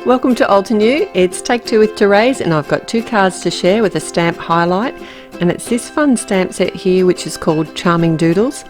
Welcome to Altenew. It's Take Two with Therese, and I've got two cards to share with a stamp highlight, and it's this fun stamp set here which is called Charming Doodles.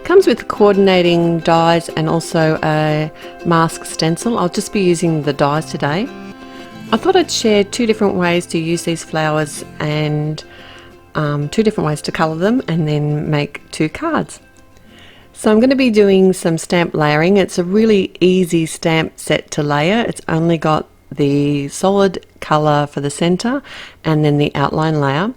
Comes with coordinating dies and also a mask stencil. I'll just be using the dies today. I thought I'd share two different ways to use these flowers and two different ways to colour them and then make two cards. So I'm going to be doing some stamp layering. It's a really easy stamp set to layer. It's only got the solid colour for the centre and then the outline layer.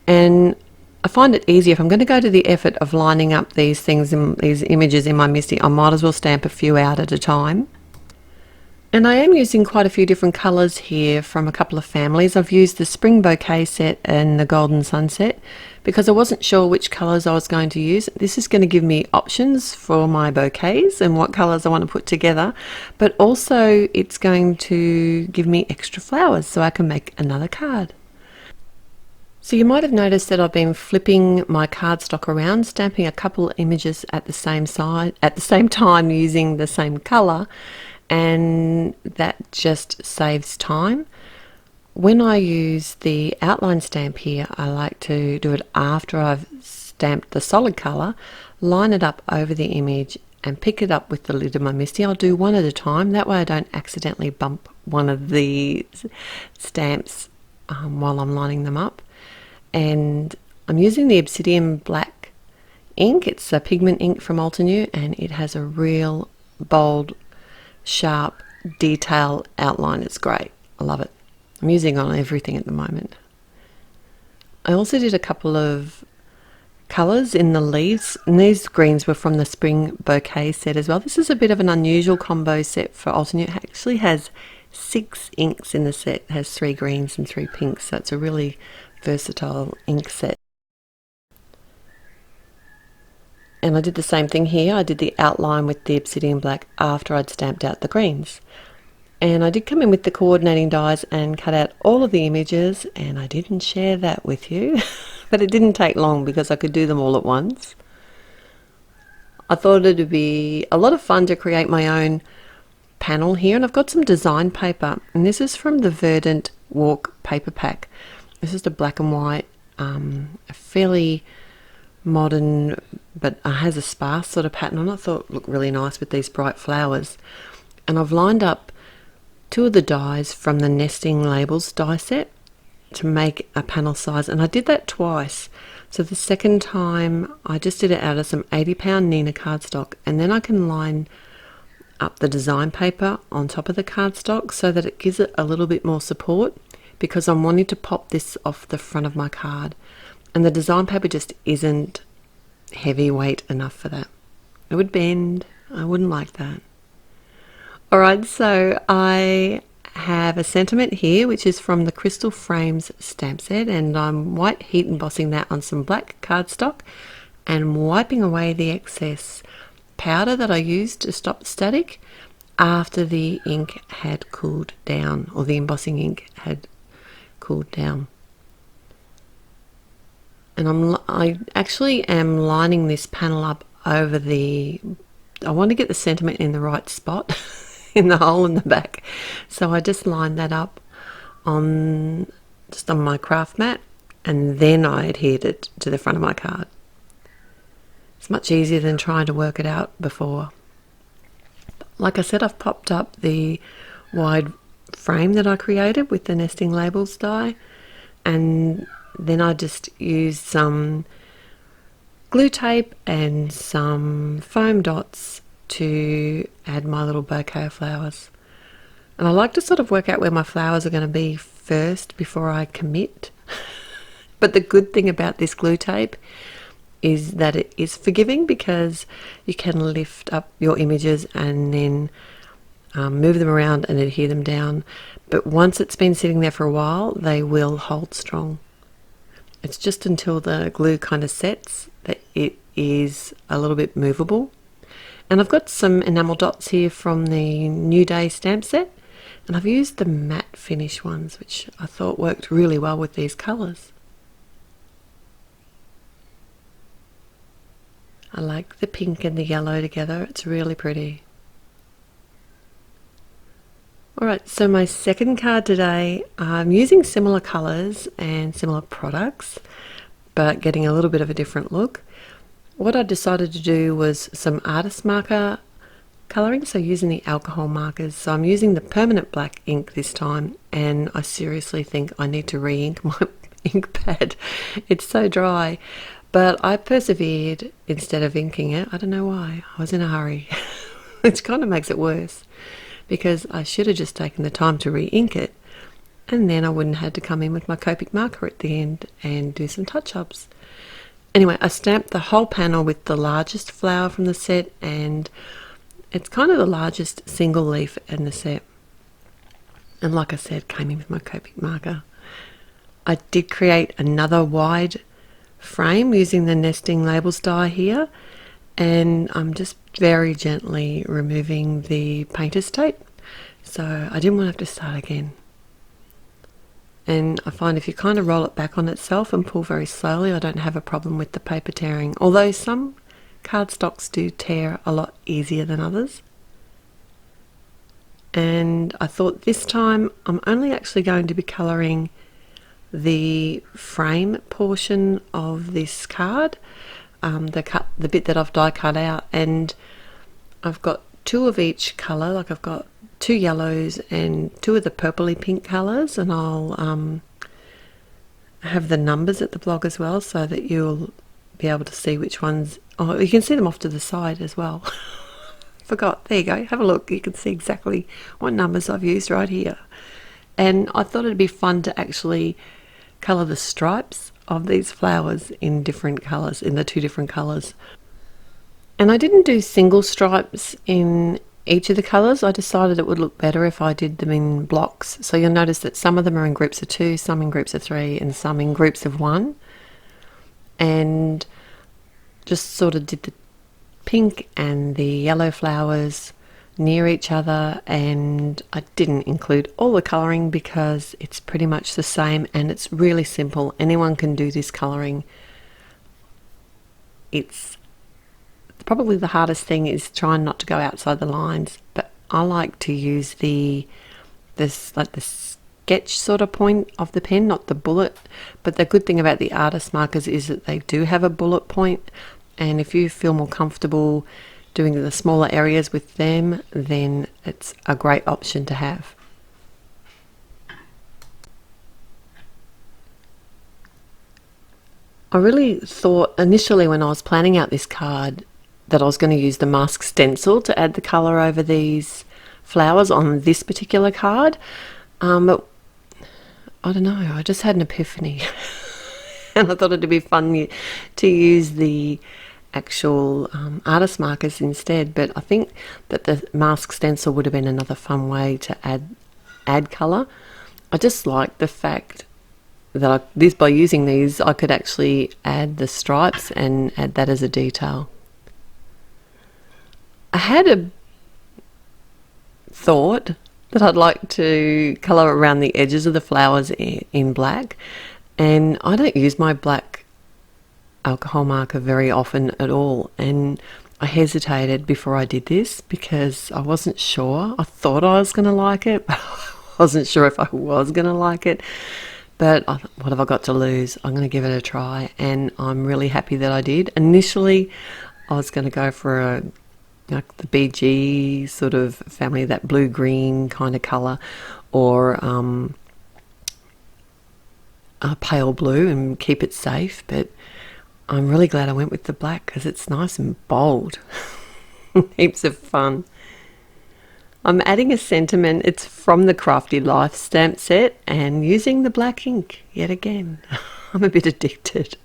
And I find it easier if I'm going to go to the effort of lining up these things, these images in my MISTI, I might as well stamp a few out at a time. And I am using quite a few different colours here from a couple of families. I've used the Spring Bouquet set and the Golden Sunset because I wasn't sure which colours I was going to use. This is going to give me options for my bouquets and what colours I want to put together, but also it's going to give me extra flowers so I can make another card. So you might have noticed that I've been flipping my cardstock around, stamping a couple of images at the same time using the same colour, and that just saves time. When I use the outline stamp here, I like to do it after I've stamped the solid colour, line it up over the image and pick it up with the lid of my MISTI. I'll do one at a time, that way I don't accidentally bump one of the stamps while I'm lining them up. And I'm using the Obsidian Black ink. It's a pigment ink from Altenew, and it has a real bold, sharp detail outline. It's great. I love it. I'm using it on everything at the moment. I also did a couple of colours in the leaves, and these greens were from the Spring Bouquet set as well. This is a bit of an unusual combo set for Altenew. It actually has 6 inks in the set. It has 3 greens and 3 pinks, so it's a really versatile ink set. And I did the same thing here. I did the outline with the Obsidian Black after I'd stamped out the greens. And I did come in with the coordinating dies and cut out all of the images, and I didn't share that with you, but it didn't take long because I could do them all at once. I thought it would be a lot of fun to create my own panel here, and I've got some design paper, and this is from the Verdant Walk paper pack. This is the black and white, a fairly modern, but has a sparse sort of pattern on it. I thought it looked really nice with these bright flowers. And I've lined up 2 of the dies from the Nesting Labels die set to make a panel size, and I did that twice. So the second time I just did it out of some 80-pound Nina cardstock, and then I can line up the design paper on top of the cardstock so that it gives it a little bit more support, because I'm wanting to pop this off the front of my card, and the design paper just isn't heavyweight enough for that. It would bend. I wouldn't like that. Alright, so I have a sentiment here which is from the Crystal Frames stamp set, and I'm white heat embossing that on some black cardstock and wiping away the excess powder that I used to stop static after the ink had cooled down, or the embossing ink had cooled down. And I actually am lining this panel up over I want to get the sentiment in the right spot in the hole in the back, so I just lined that up just on my craft mat, and then I adhered it to the front of my card. It's much easier than trying to work it out before. Like I said, I've popped up the wide frame that I created with the Nesting Labels die, and then I just used some glue tape and some foam dots to add my little bouquet of flowers. And I like to sort of work out where my flowers are going to be first before I commit. But the good thing about this glue tape is that it is forgiving, because you can lift up your images and then move them around and adhere them down. But once it's been sitting there for a while, they will hold strong. It's just until the glue kind of sets that it is a little bit movable. And I've got some enamel dots here from the New Day stamp set, and I've used the matte finish ones, which I thought worked really well with these colours. I like the pink and the yellow together. It's really pretty. Alright, so my second card today, I'm using similar colours and similar products, but getting a little bit of a different look. What I decided to do was some artist marker colouring, so using the alcohol markers. So I'm using the permanent black ink this time, and I seriously think I need to re-ink my ink pad. It's so dry, but I persevered instead of inking it. I don't know why. I was in a hurry, which kind of makes it worse, because I should have just taken the time to re-ink it, and then I wouldn't have had to come in with my Copic marker at the end and do some touch-ups. Anyway, I stamped the whole panel with the largest flower from the set, and it's kind of the largest single leaf in the set. And like I said, came in with my Copic marker. I did create another wide frame using the nesting labels die here, and I'm just very gently removing the painter's tape, so I didn't want to have to start again. And I find if you kind of roll it back on itself and pull very slowly, I don't have a problem with the paper tearing, although some cardstocks do tear a lot easier than others. And I thought this time I'm only actually going to be colouring the frame portion of this card, the bit that I've die cut out, and I've got two of each colour. Like I've got two yellows and two of the purpley pink colours, and I'll have the numbers at the blog as well, so that you'll be able to see which ones. Oh, you can see them off to the side as well. Forgot. There you go. Have a look. You can see exactly what numbers I've used right here. And I thought it'd be fun to actually colour the stripes of these flowers in different colours, in the two different colours. And I didn't do single stripes in each of the colours. I decided it would look better if I did them in blocks. So you'll notice that some of them are in groups of 2, some in groups of 3, and some in groups of 1. And just sort of did the pink and the yellow flowers near each other, and I didn't include all the colouring because it's pretty much the same and it's really simple. Anyone can do this colouring. It's probably the hardest thing is trying not to go outside the lines, but I like to use the sketch sort of point of the pen, not the bullet. But the good thing about the artist markers is that they do have a bullet point, and if you feel more comfortable doing the smaller areas with them, then it's a great option to have. I really thought initially when I was planning out this card that I was going to use the mask stencil to add the colour over these flowers on this particular card, but I don't know, I just had an epiphany and I thought it'd be fun to use the actual artist markers instead. But I think that the mask stencil would have been another fun way to add colour. I just like the fact that by using these I could actually add the stripes and add that as a detail. I had a thought that I'd like to colour around the edges of the flowers in black, and I don't use my black alcohol marker very often at all, and I hesitated before I did this because I wasn't sure. I thought I was going to like it, but I wasn't sure if I was going to like it. But what have I got to lose? I'm going to give it a try, and I'm really happy that I did. Initially I was going to go for like the BG sort of family, that blue-green kind of colour, or a pale blue, and keep it safe. But I'm really glad I went with the black because it's nice and bold. Heaps of fun. I'm adding a sentiment. It's from the Crafty Life stamp set and using the black ink yet again. I'm a bit addicted.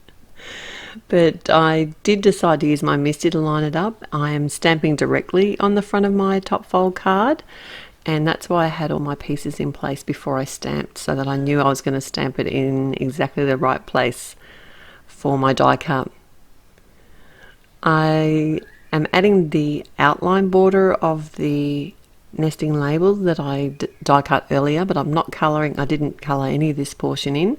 But I did decide to use my Misty to line it up. I am stamping directly on the front of my top fold card, and that's why I had all my pieces in place before I stamped, so that I knew I was going to stamp it in exactly the right place for my die cut. I am adding the outline border of the nesting label that I die cut earlier, but I'm not colouring. I didn't colour any of this portion in.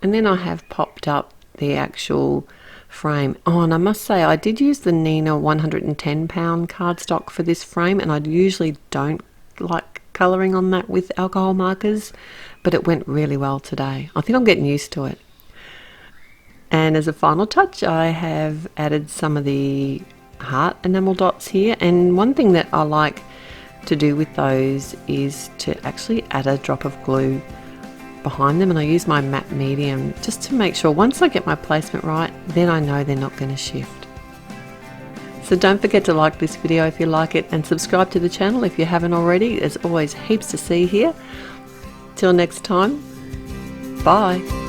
And then I have popped up the actual frame. Oh, and I must say I did use the Nina 110 pound cardstock for this frame, and I usually don't like colouring on that with alcohol markers, but it went really well today. I think I'm getting used to it. And as a final touch, I have added some of the heart enamel dots here, and one thing that I like to do with those is to actually add a drop of glue behind them, and I use my matte medium just to make sure once I get my placement right, then I know they're not going to shift. So don't forget to like this video if you like it, and subscribe to the channel if you haven't already. There's always heaps to see here. Till next time, bye.